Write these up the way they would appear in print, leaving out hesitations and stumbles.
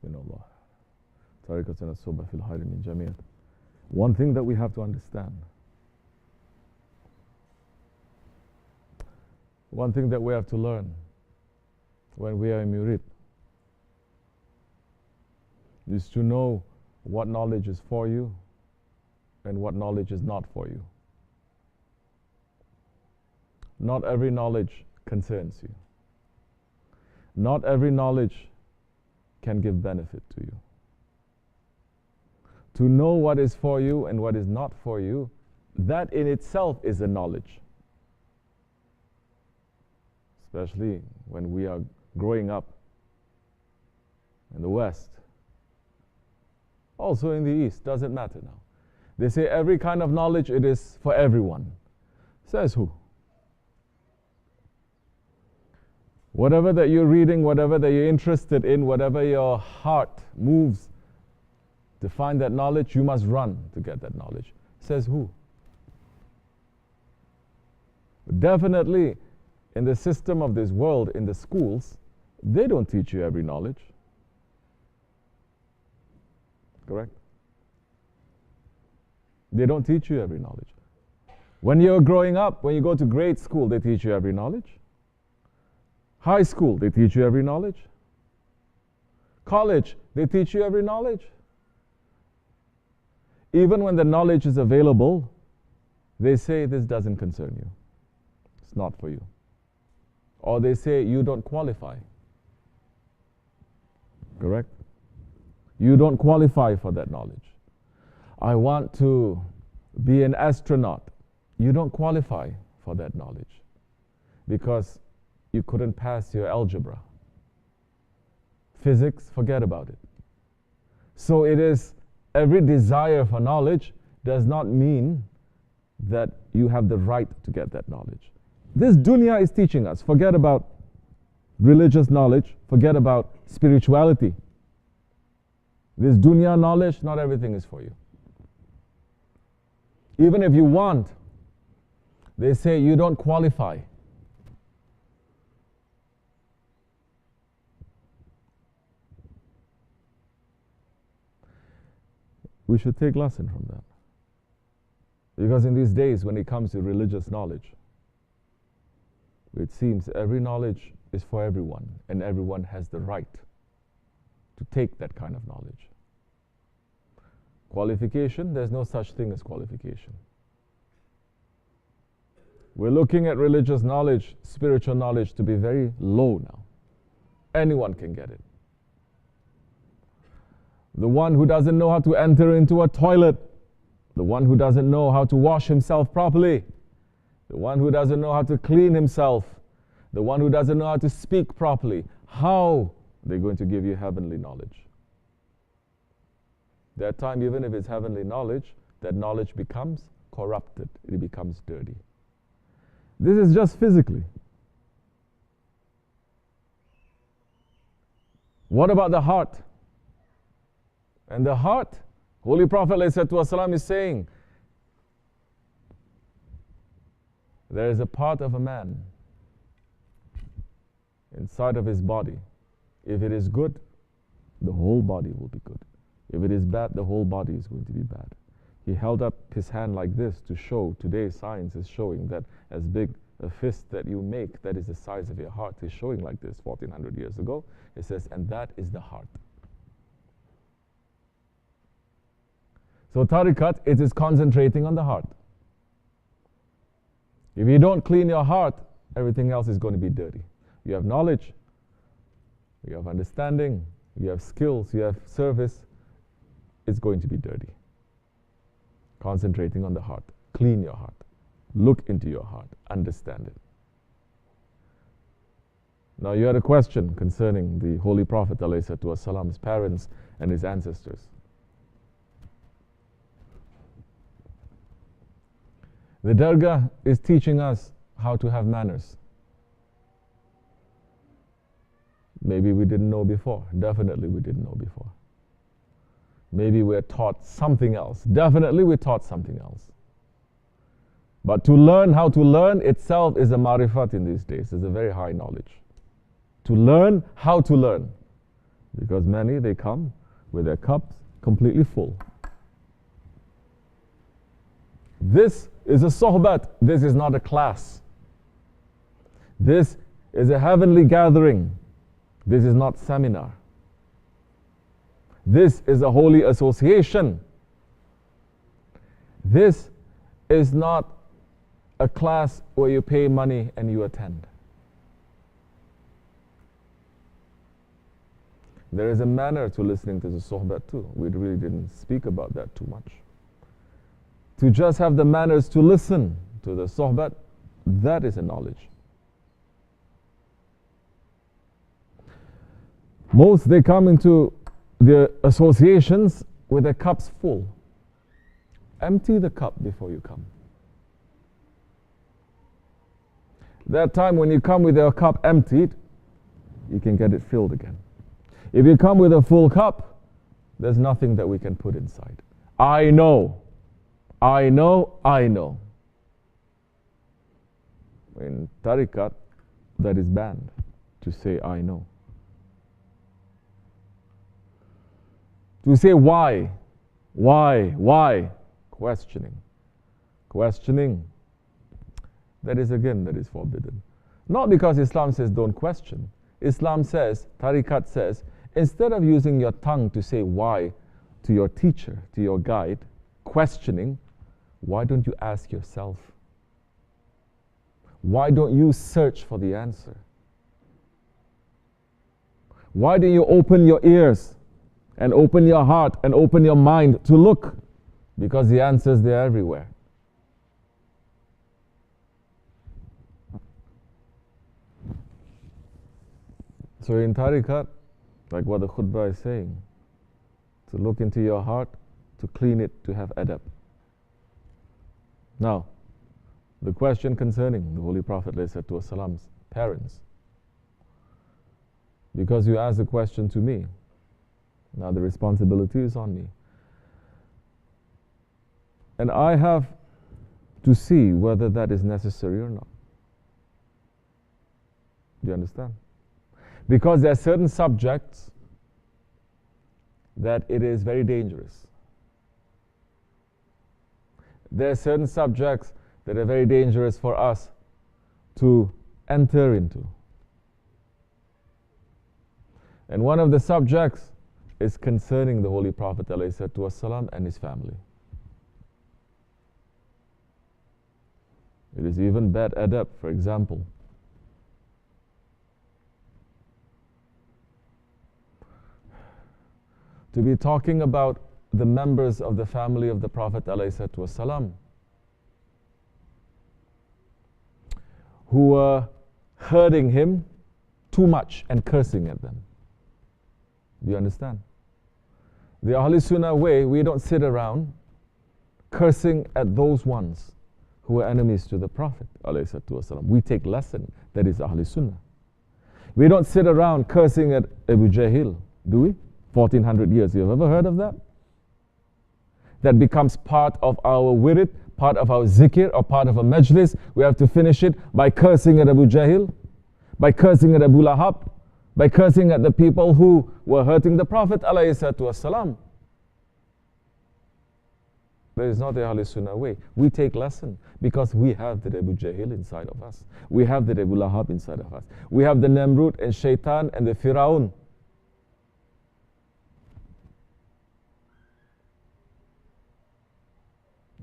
Bismillah. Tariqatuna suba fil khayri min jami'at. One thing that we have to understand, one thing that we have to learn when we are in murid is to know what knowledge is for you and what knowledge is not for you. Not every knowledge concerns you. Not every knowledge can give benefit to you. To know what is for you and what is not for you, that in itself is a knowledge. Especially when we are growing up in the West. Also in the East, doesn't matter now. They say every kind of knowledge, it is for everyone. Says who? Whatever that you're reading, whatever that you're interested in, whatever your heart moves to find that knowledge, you must run to get that knowledge. Says who? Definitely, in the system of this world, in the schools, they don't teach you every knowledge. Correct? They don't teach you every knowledge. When you're growing up, when you go to grade school, they teach you every knowledge. High school, they teach you every knowledge. College, they teach you every knowledge. Even when the knowledge is available, they say this doesn't concern you. It's not for you. Or they say you don't qualify. Correct? You don't qualify for that knowledge. I want to be an astronaut. You don't qualify for that knowledge because you couldn't pass your algebra. Physics, forget about it. So it is, every desire for knowledge does not mean that you have the right to get that knowledge. This dunya is teaching us, forget about religious knowledge, forget about spirituality. This dunya knowledge, not everything is for you. Even if you want, they say you don't qualify. We should take lesson from that. Because in these days, when it comes to religious knowledge, it seems every knowledge is for everyone, and everyone has the right to take that kind of knowledge. Qualification, there's no such thing as qualification. We're looking at religious knowledge, spiritual knowledge to be very low now. Anyone can get it. The one who doesn't know how to enter into a toilet, the one who doesn't know how to wash himself properly, the one who doesn't know how to clean himself, the one who doesn't know how to speak properly, how are they going to give you heavenly knowledge? That time, even if it's heavenly knowledge, that knowledge becomes corrupted, it becomes dirty. This is just physically. What about the heart? And the heart, Holy Prophet ﷺ is saying, there is a part of a man inside of his body. If it is good, the whole body will be good. If it is bad, the whole body is going to be bad. He held up his hand like this to show, today science is showing that as big a fist that you make, that is the size of your heart, is showing like this 1400 years ago. It says, and that is the heart. So tariqat, it is concentrating on the heart. If you don't clean your heart, everything else is going to be dirty. You have knowledge, you have understanding, you have skills, you have service, it's going to be dirty. Concentrating on the heart. Clean your heart. Look into your heart. Understand it. Now you had a question concerning the Holy Prophet ﷺ's parents and his ancestors. The Dargah is teaching us how to have manners. Maybe we didn't know before. Definitely we didn't know before. Maybe we're taught something else. Definitely we're taught something else. But to learn how to learn itself is a marifat in these days. It's a very high knowledge. To learn how to learn. Because many, they come with their cups completely full. This is a sohbat. This is not a class. This is a heavenly gathering. This is not seminar. This is a holy association. This is not a class where you pay money and you attend. There is a manner to listening to the sohbat too. We really didn't speak about that too much. To just have the manners to listen to the sohbat, that is a knowledge. Most, they come into the associations with their cups full. Empty the cup before you come. That time when you come with your cup emptied, you can get it filled again. If you come with a full cup, there's nothing that we can put inside. I know. I know. I know. In tariqat, that is banned to say I know. To say why, questioning. That is forbidden. Not because Islam says don't question. Islam says, tariqat says, instead of using your tongue to say why to your teacher, to your guide, questioning, why don't you ask yourself? Why don't you search for the answer? Why do you open your ears and open your heart and open your mind to look? Because the answers, they're everywhere. So in tariqat, like what the khutbah is saying, to look into your heart, to clean it, to have adab. Now, the question concerning the Holy Prophet ﷺ's parents. Because you asked the question to me, now the responsibility is on me. And I have to see whether that is necessary or not. Do you understand? Because there are certain subjects that it is very dangerous. There are certain subjects that are very dangerous for us to enter into. And one of the subjects is concerning the Holy Prophet ﷺ and his family. It is even bad adab, for example. To be talking about the members of the family of the Prophet ﷺ who were hurting him too much and cursing at them. Do you understand? The Ahl Sunnah way, we don't sit around cursing at those ones who are enemies to the Prophet ﷺ. We take lesson. That is Ahl Sunnah. We don't sit around cursing at Abu Jahil, do we? 1400 years. You have ever heard of that? That becomes part of our wirid, part of our zikr, or part of a majlis. We have to finish it by cursing at Abu Jahil, by cursing at Abu Lahab, by cursing at the people who were hurting the Prophet ﷺ. That is not the Ahl Sunnah way. We take lesson because we have the Abu Jahil inside of us. We have the Abu Lahab inside of us. We have the Namrud and Shaitan and the Firaun.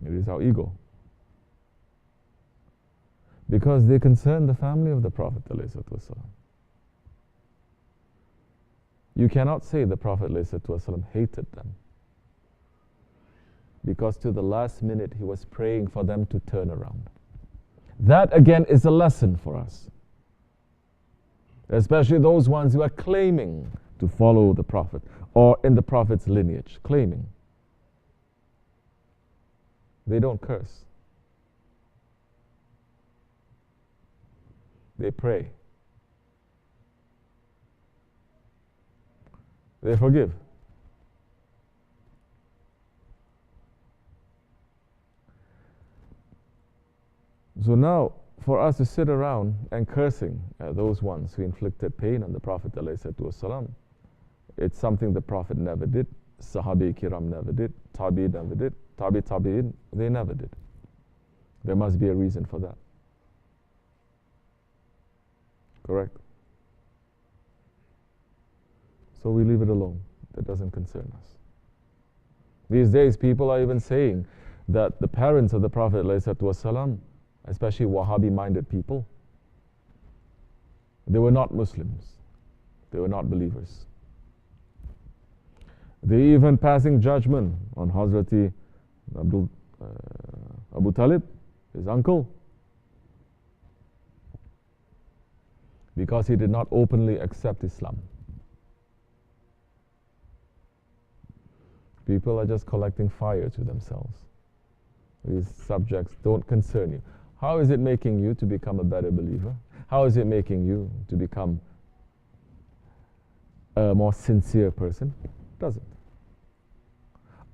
It is our ego. Because they concern the family of the Prophet ﷺ. You cannot say the Prophet ﷺ hated them. Because to the last minute he was praying for them to turn around. That again is a lesson for us. Especially those ones who are claiming to follow the Prophet or in the Prophet's lineage, claiming. They don't curse. They pray. They forgive. So now, for us to sit around and cursing at those ones who inflicted pain on the Prophet ﷺ, It's something the Prophet never did, Sahabi Kiram never did, Tabi never did, Tabi'in, they never did. There must be a reason for that. Correct? So we leave it alone. That doesn't concern us. These days, people are even saying that the parents of the Prophet ﷺ, especially Wahhabi-minded people, they were not Muslims. They were not believers. They even passing judgment on Hazrati Abu Talib, his uncle, because he did not openly accept Islam. People are just collecting fire to themselves. These subjects don't concern you. How is it making you to become a better believer? How is it making you to become a more sincere person? It doesn't.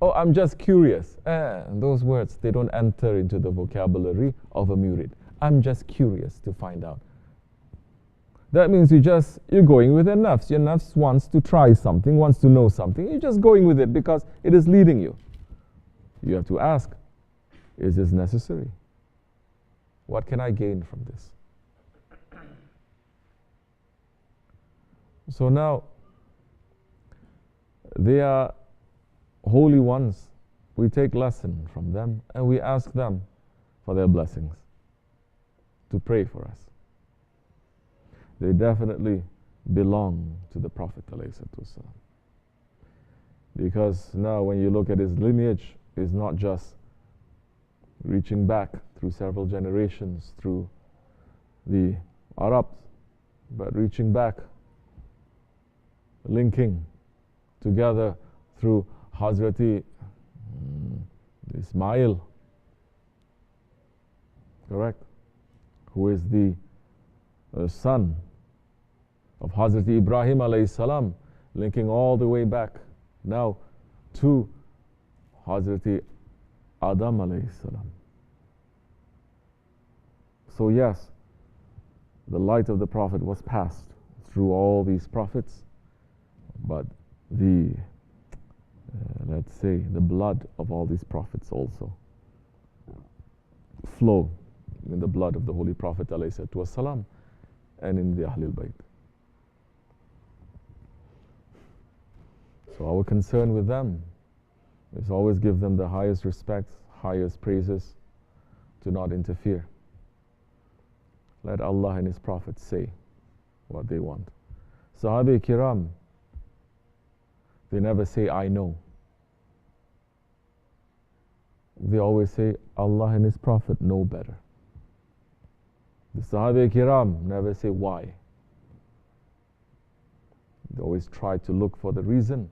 Oh, I'm just curious. Those words, they don't enter into the vocabulary of a murid. I'm just curious to find out. That means you're going with your nafs. Your nafs wants to try something, wants to know something. You're just going with it because it is leading you. You have to ask, is this necessary? What can I gain from this? So now, they are holy ones. We take lesson from them and we ask them for their blessings, to pray for us. They definitely belong to the Prophet ﷺ. Because now when you look at his lineage, it's not just reaching back through several generations through the Arabs, but reaching back, linking together through Hazrati Ismail, correct? Who is the son of Hazrati Ibrahim alayhi salam, linking all the way back now to Hazrati Adam alayhi salam. So yes, the light of the Prophet was passed through all these prophets, but the let's say the blood of all these prophets also flow in the blood of the Holy Prophet ﷺ and in the Ahlul Bayt. So our concern with them is always give them the highest respects, highest praises, to not interfere. Let Allah and His Prophet say what they want. Sahabi Kiram, they never say, I know. They always say, Allah and His Prophet know better. The Sahaba Kiram never say why. They always try to look for the reason,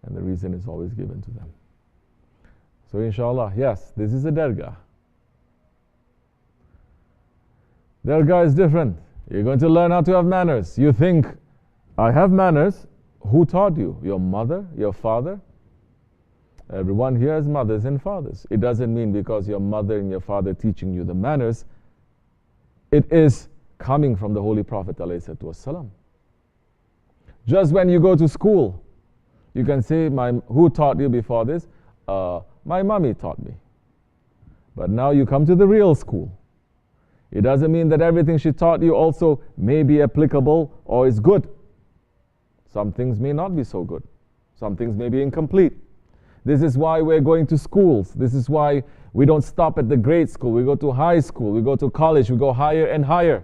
and the reason is always given to them. So inshallah, yes, this is a dargah. Dargah is different. You're going to learn how to have manners. You think, I have manners. Who taught you? Your mother? Your father? Everyone here has mothers and fathers. It doesn't mean because your mother and your father teaching you the manners, it is coming from the Holy Prophet ﷺ. Just when you go to school, you can say, who taught you before this? My mommy taught me. But now you come to the real school. It doesn't mean that everything she taught you also may be applicable or is good. Some things may not be so good. Some things may be incomplete. This is why we're going to schools. This is why we don't stop at the grade school. We go to high school. We go to college. We go higher and higher.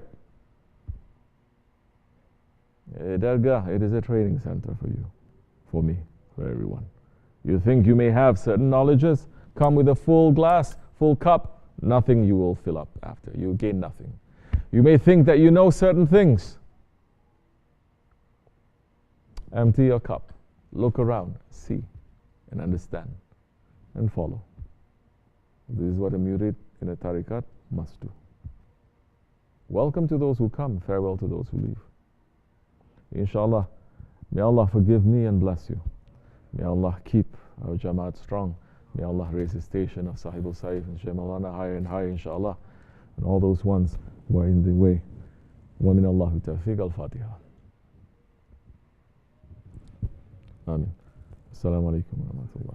Dargah, it is a training center for you, for me, for everyone. You think you may have certain knowledges, come with a full glass, full cup, nothing you will fill up after. You gain nothing. You may think that you know certain things. Empty your cup. Look around, see, and understand, and follow. This is what a murid in a tariqat must do. Welcome to those who come, farewell to those who leave. Inshallah, may Allah forgive me and bless you. May Allah keep our Jamaat strong. May Allah raise the station of Sahibul Saif and Shaykh Maulana higher and higher, inshallah. And all those ones who are in the way. Wa min Allahu tawfiq al-Fatiha. Assalamu alaikum wa rahmatullah.